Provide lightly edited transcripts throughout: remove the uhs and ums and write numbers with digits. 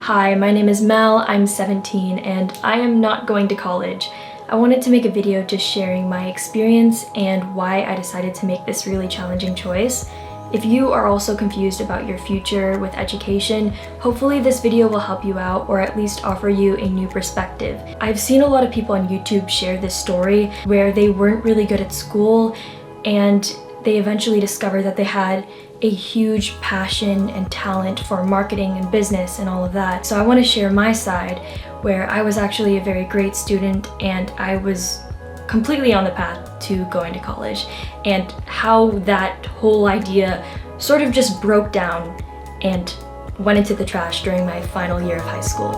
Hi, my name is Mel, I'm 17, and I am not going to college. I wanted to make a video just sharing my experience and why I decided to make this really challenging choice. If you are also confused about your future with education, hopefully this video will help you out or at least offer you a new perspective. I've seen a lot of people on YouTube share this story where they weren't really good at school and they eventually discovered that they had a huge passion and talent for marketing and business and all of that. So I want to share my side where I was actually a very great student and I was completely on the path to going to college, and how that whole idea sort of just broke down and went into the trash during my final year of high school.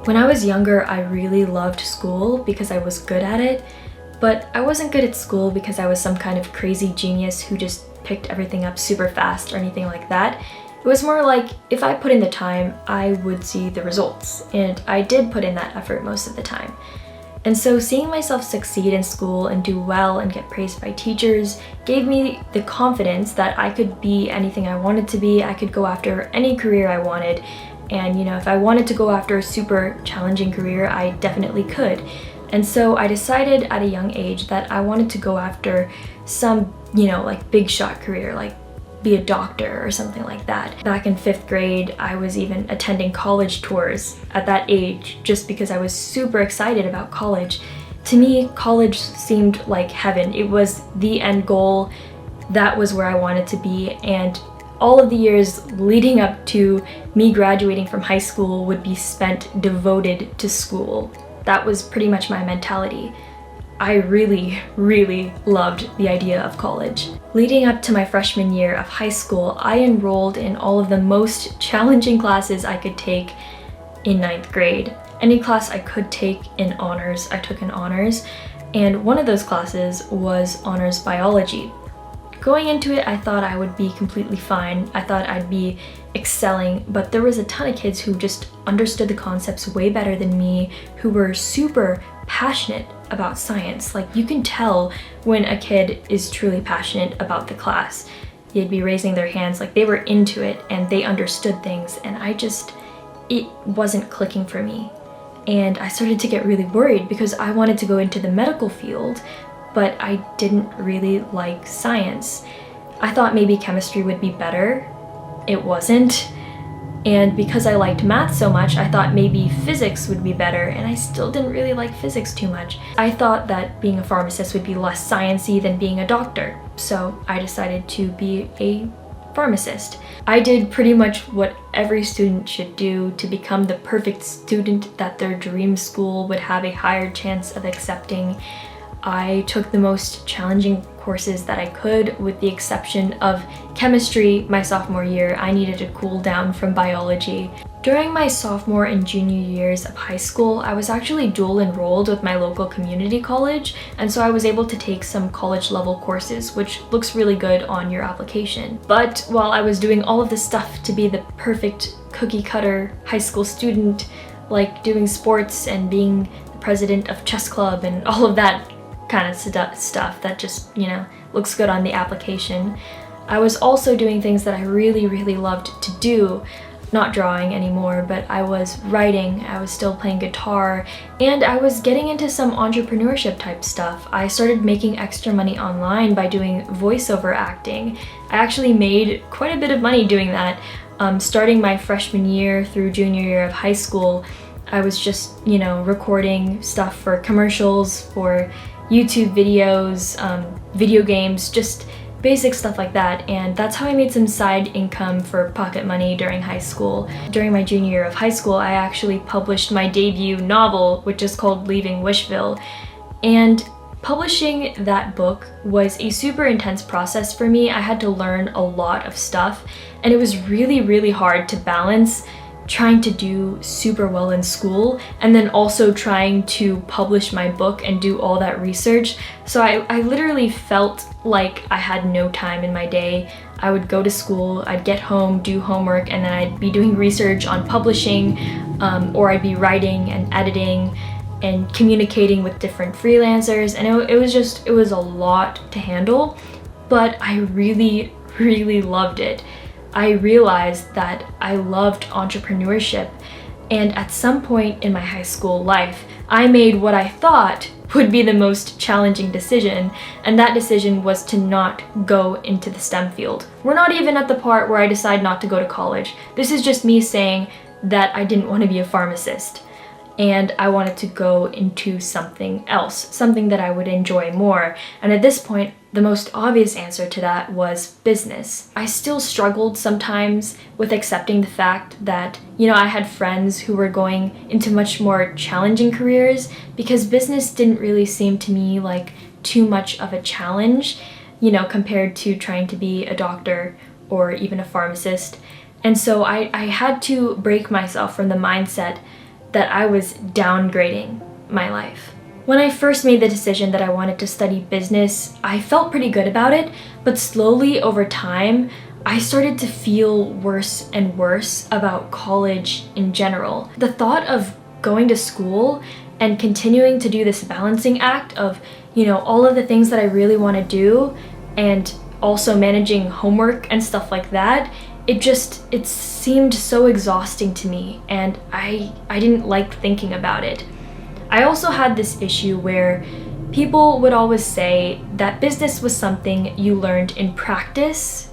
When I was younger, I really loved school because I was good at it. But I wasn't good at school because I was some kind of crazy genius who just picked everything up super fast or anything like that. It was more like if I put in the time, I would see the results. And I did put in that effort most of the time. And so seeing myself succeed in school and do well and get praised by teachers gave me the confidence that I could be anything I wanted to be. I could go after any career I wanted. And if I wanted to go after a super challenging career, I definitely could. And so I decided at a young age that I wanted to go after some, like big shot career, like be a doctor or something like that. Back in 5th grade, I was even attending college tours at that age just because I was super excited about college. To me, college seemed like heaven. It was the end goal. That was where I wanted to be. And all of the years leading up to me graduating from high school would be spent devoted to school. That was pretty much my mentality. I really, really loved the idea of college. Leading up to my freshman year of high school, I enrolled in all of the most challenging classes I could take in 9th grade. Any class I could take in honors, I took in honors, and one of those classes was honors biology. Going into it, I thought I would be completely fine. I thought I'd be excelling, but there was a ton of kids who just understood the concepts way better than me, who were super passionate about science. Like, you can tell when a kid is truly passionate about the class. They'd be raising their hands like they were into it and they understood things, and it wasn't clicking for me. And I started to get really worried because I wanted to go into the medical field, but I didn't really like science. I thought maybe chemistry would be better. It wasn't. And because I liked math so much, I thought maybe physics would be better, and I still didn't really like physics too much. I thought that being a pharmacist would be less sciencey than being a doctor, so I decided to be a pharmacist. I did pretty much what every student should do to become the perfect student that their dream school would have a higher chance of accepting. I took the most challenging courses that I could, with the exception of chemistry. My sophomore year, I needed to cool down from biology. During my sophomore and junior years of high school, I was actually dual enrolled with my local community college, and so I was able to take some college level courses, which looks really good on your application. But while I was doing all of this stuff to be the perfect cookie cutter high school student, like doing sports and being the president of chess club and all of that kind of stuff that just, looks good on the application, I was also doing things that I really, really loved to do. Not drawing anymore, but I was writing, I was still playing guitar, and I was getting into some entrepreneurship type stuff. I started making extra money online by doing voiceover acting. I actually made quite a bit of money doing that. Starting my freshman year through junior year of high school, I was just, recording stuff for commercials, for YouTube videos, video games, just basic stuff like that, and that's how I made some side income for pocket money during high school. During my junior year of high school, I actually published my debut novel, which is called Leaving Wishville, and publishing that book was a super intense process for me. I had to learn a lot of stuff, and it was really, really hard to balance trying to do super well in school and then also trying to publish my book and do all that research. So I literally felt like I had no time in my day. I would go to school, I'd get home, do homework, and then I'd be doing research on publishing, or I'd be writing and editing and communicating with different freelancers, and it was a lot to handle, but I really, really loved it. I realized that I loved entrepreneurship, and at some point in my high school life, I made what I thought would be the most challenging decision, and that decision was to not go into the STEM field. We're not even at the part where I decide not to go to college. This is just me saying that I didn't want to be a pharmacist, and I wanted to go into something else, something that I would enjoy more. And at this point, the most obvious answer to that was business. I still struggled sometimes with accepting the fact that, I had friends who were going into much more challenging careers, because business didn't really seem to me like too much of a challenge, compared to trying to be a doctor or even a pharmacist. And so I had to break myself from the mindset that I was downgrading my life. When I first made the decision that I wanted to study business, I felt pretty good about it, but slowly over time, I started to feel worse and worse about college in general. The thought of going to school and continuing to do this balancing act of, all of the things that I really want to do, and also managing homework and stuff like that, it seemed so exhausting to me, and I didn't like thinking about it. I also had this issue where people would always say that business was something you learned in practice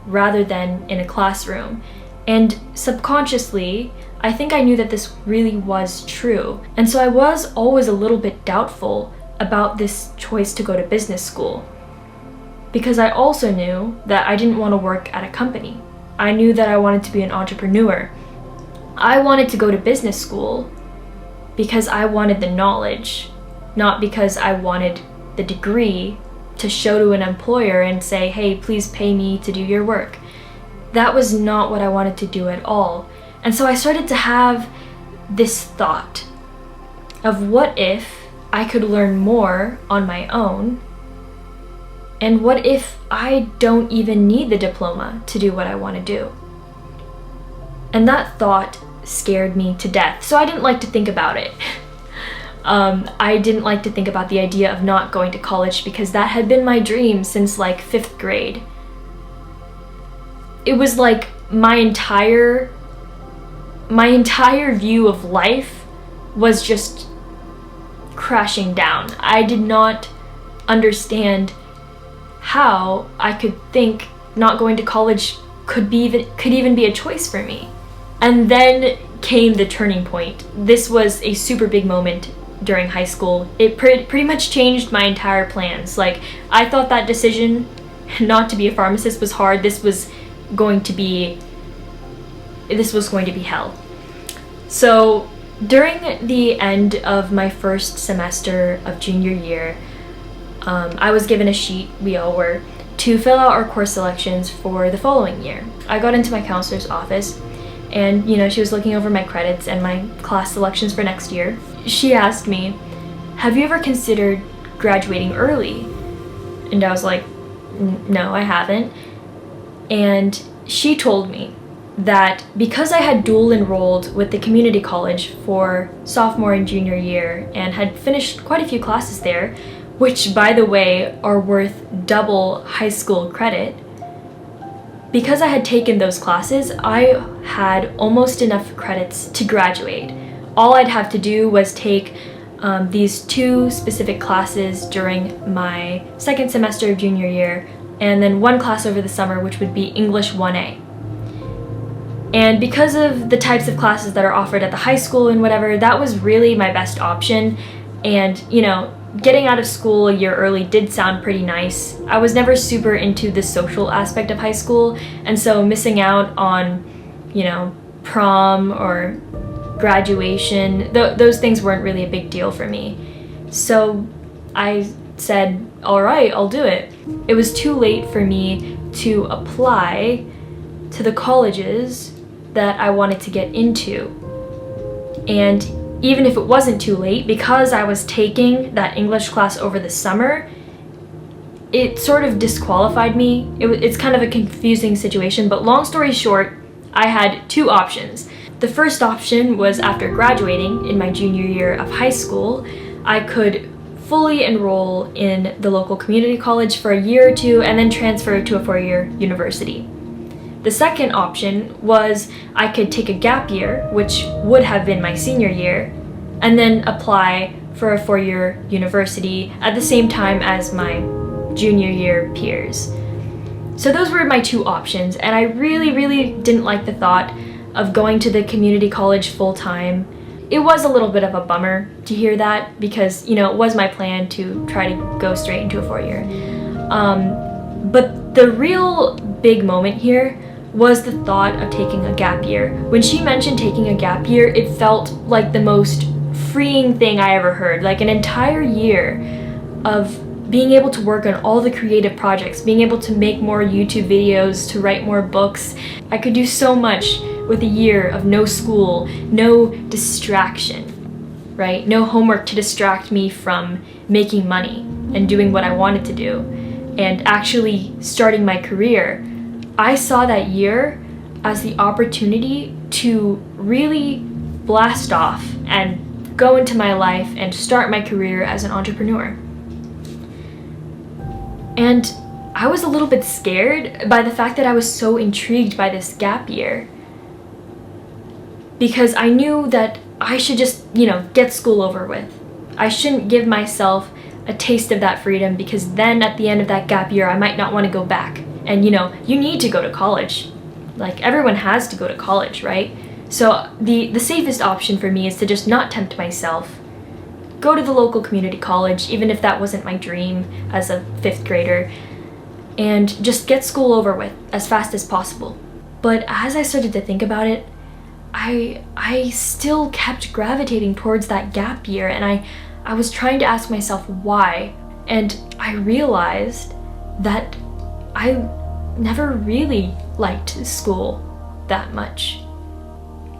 rather than in a classroom. And subconsciously, I think I knew that this really was true. And so I was always a little bit doubtful about this choice to go to business school, because I also knew that I didn't want to work at a company. I knew that I wanted to be an entrepreneur. I wanted to go to business school because I wanted the knowledge, not because I wanted the degree to show to an employer and say, hey, please pay me to do your work. That was not what I wanted to do at all. And so I started to have this thought of, what if I could learn more on my own? And what if I don't even need the diploma to do what I want to do? And that thought scared me to death, so I didn't like to think about it. I didn't like to think about the idea of not going to college, because that had been my dream since like 5th grade. It was like my entire view of life was just crashing down. I did not understand how I could think not going to college could even be a choice for me. And then came the turning point. This was a super big moment during high school. It pretty much changed my entire plans. Like, I thought that decision not to be a pharmacist was hard. This was going to be hell. So during the end of my first semester of junior year, I was given a sheet, we all were, to fill out our course selections for the following year. I got into my counselor's office, and she was looking over my credits and my class selections for next year. She asked me, have you ever considered graduating early? And I was like, no, I haven't. And she told me that because I had dual enrolled with the community college for sophomore and junior year and had finished quite a few classes there, which by the way are worth double high school credit, because I had taken those classes, I had almost enough credits to graduate. All I'd have to do was take these 2 specific classes during my second semester of junior year, and then 1 class over the summer, which would be English 1A. And because of the types of classes that are offered at the high school and whatever, that was really my best option. And, getting out of school a year early did sound pretty nice. I was never super into the social aspect of high school, and so missing out on, prom or graduation, those things weren't really a big deal for me. So I said, all right, I'll do it. It was too late for me to apply to the colleges that I wanted to get into. And even if it wasn't too late, because I was taking that English class over the summer, it sort of disqualified me. It's kind of a confusing situation, but long story short, I had 2 options. The first option was, after graduating in my junior year of high school, I could fully enroll in the local community college for a year or 2 and then transfer to a 4-year university. The second option was I could take a gap year, which would have been my senior year, and then apply for a 4-year university at the same time as my junior year peers. So those were my two options, and I really didn't like the thought of going to the community college full-time. It was a little bit of a bummer to hear that because, you know, it was my plan to try to go straight into a 4-year. But the real big moment here was the thought of taking a gap year. When she mentioned taking a gap year, it felt like the most freeing thing I ever heard. Like an entire year of being able to work on all the creative projects, being able to make more YouTube videos, to write more books. I could do so much with a year of no school, no distraction, right? No homework to distract me from making money and doing what I wanted to do and actually starting my career. I saw that year as the opportunity to really blast off and go into my life and start my career as an entrepreneur. And I was a little bit scared by the fact that I was so intrigued by this gap year, because I knew that I should just, you know, get school over with. I shouldn't give myself a taste of that freedom, because then at the end of that gap year I might not want to go back. And you know, you need to go to college. Like, everyone has to go to college, right? So the safest option for me is to just not tempt myself, go to the local community college, even if that wasn't my dream as a 5th grader, and just get school over with as fast as possible. But as I started to think about it, I still kept gravitating towards that gap year, and I was trying to ask myself why. And I realized that I never really liked school that much.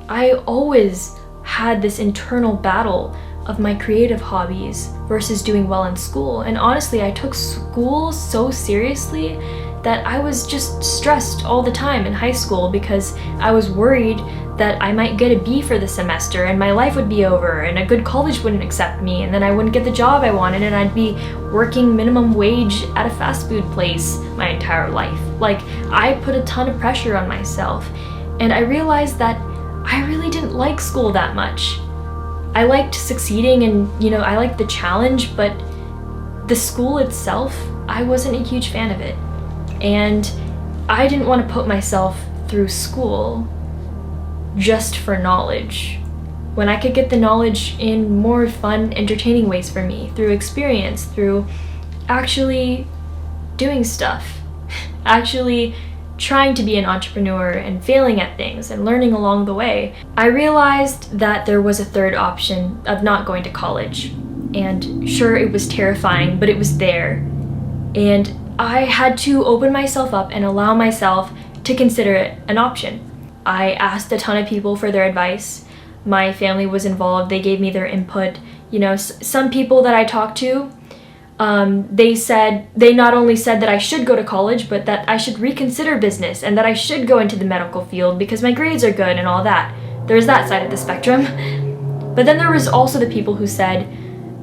I always had this internal battle of my creative hobbies versus doing well in school. And honestly, I took school so seriously that I was just stressed all the time in high school because I was worried that I might get a B for the semester and my life would be over and a good college wouldn't accept me and then I wouldn't get the job I wanted and I'd be working minimum wage at a fast food place my entire life. Like, I put a ton of pressure on myself, and I realized that I really didn't like school that much. I liked succeeding and, you know, I liked the challenge, but the school itself, I wasn't a huge fan of it. And I didn't want to put myself through school just for knowledge, when I could get the knowledge in more fun, entertaining ways for me, through experience, through actually doing stuff, actually trying to be an entrepreneur and failing at things and learning along the way. I realized that there was a third option of not going to college. And sure, it was terrifying, but it was there. And I had to open myself up and allow myself to consider it an option. I asked a ton of people for their advice. My family was involved. They gave me their input. You know, some people that I talked to, they not only said that I should go to college, but that I should reconsider business and that I should go into the medical field because my grades are good and all that. There's that side of the spectrum. But then there was also the people who said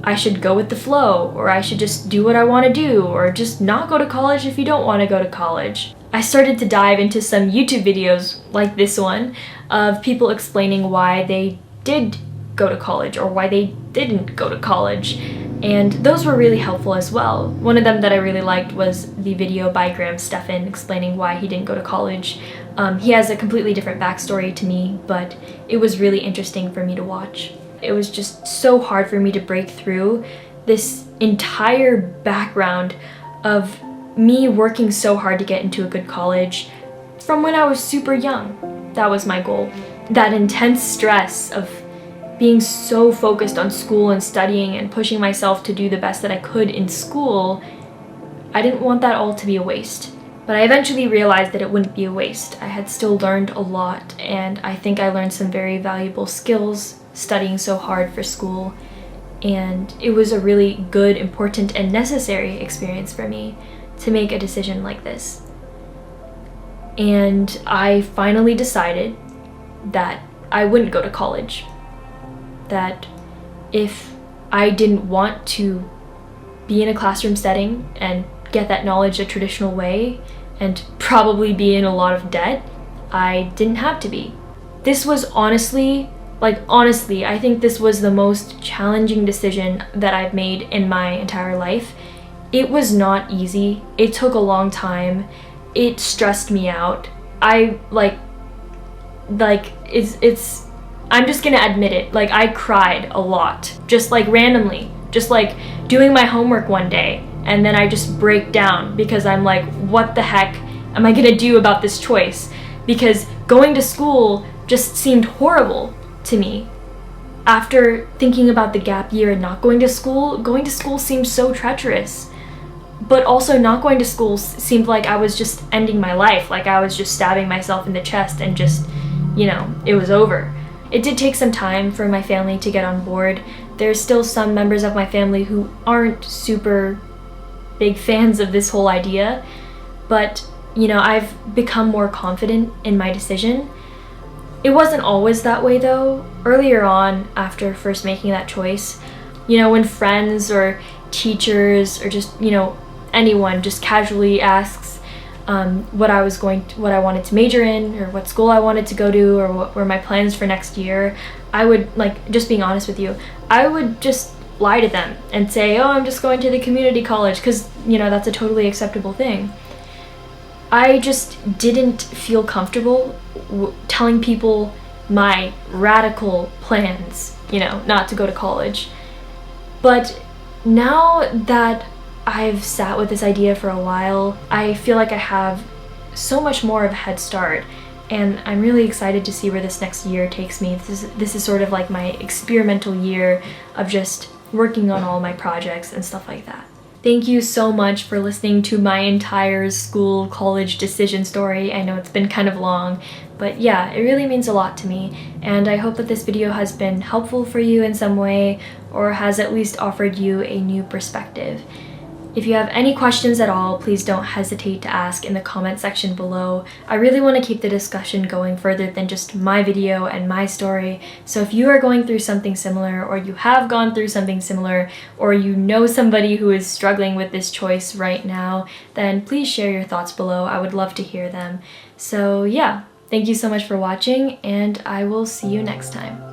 I should go with the flow, or I should just do what I want to do, or just not go to college if you don't want to go to college. I started to dive into some YouTube videos like this one of people explaining why they did go to college or why they didn't go to college. And those were really helpful as well. One of them that I really liked was the video by Graham Stephan explaining why he didn't go to college. He has a completely different backstory to me, but it was really interesting for me to watch. It was just so hard for me to break through this entire background of me working so hard to get into a good college from when I was super young. That was my goal. That intense stress of being so focused on school and studying and pushing myself to do the best that I could in school, I didn't want that all to be a waste. But I eventually realized that it wouldn't be a waste. I had still learned a lot, and I think I learned some very valuable skills studying so hard for school, and it was a really good, important, and necessary experience for me to make a decision like this. And I finally decided that I wouldn't go to college. That if I didn't want to be in a classroom setting and get that knowledge a traditional way and probably be in a lot of debt, I didn't have to be. This was honestly, I think this was the most challenging decision that I've made in my entire life. It was not easy. It took a long time. It stressed me out. I'm just gonna admit it. Like, I cried a lot, just like randomly, just like doing my homework one day, and then I just break down because I'm like, what the heck am I gonna do about this choice? Because going to school just seemed horrible to me. After thinking about the gap year and not going to school seemed so treacherous. But also not going to school seemed like I was just ending my life, like I was just stabbing myself in the chest and just, you know, it was over. It did take some time for my family to get on board. There's still some members of my family who aren't super big fans of this whole idea, but, you know, I've become more confident in my decision. It wasn't always that way though. Earlier on, after first making that choice, you know, when friends or teachers or just, you know, anyone just casually asks what I wanted to major in, or what school I wanted to go to, or what were my plans for next year, I would, like, just being honest with you, I would just lie to them and say, oh, I'm just going to the community college, because, you know, that's a totally acceptable thing. I just didn't feel comfortable telling people my radical plans, you know, not to go to college. But now that I've sat with this idea for a while, I feel like I have so much more of a head start, and I'm really excited to see where this next year takes me. This is sort of like my experimental year of just working on all my projects and stuff like that. Thank you so much for listening to my entire school college decision story. I know it's been kind of long, but yeah, it really means a lot to me, and I hope that this video has been helpful for you in some way, or has at least offered you a new perspective. If you have any questions at all, please don't hesitate to ask in the comment section below. I really want to keep the discussion going further than just my video and my story, so if you are going through something similar, or you have gone through something similar, or you know somebody who is struggling with this choice right now, then please share your thoughts below. I would love to hear them. So yeah, thank you so much for watching, and I will see you next time.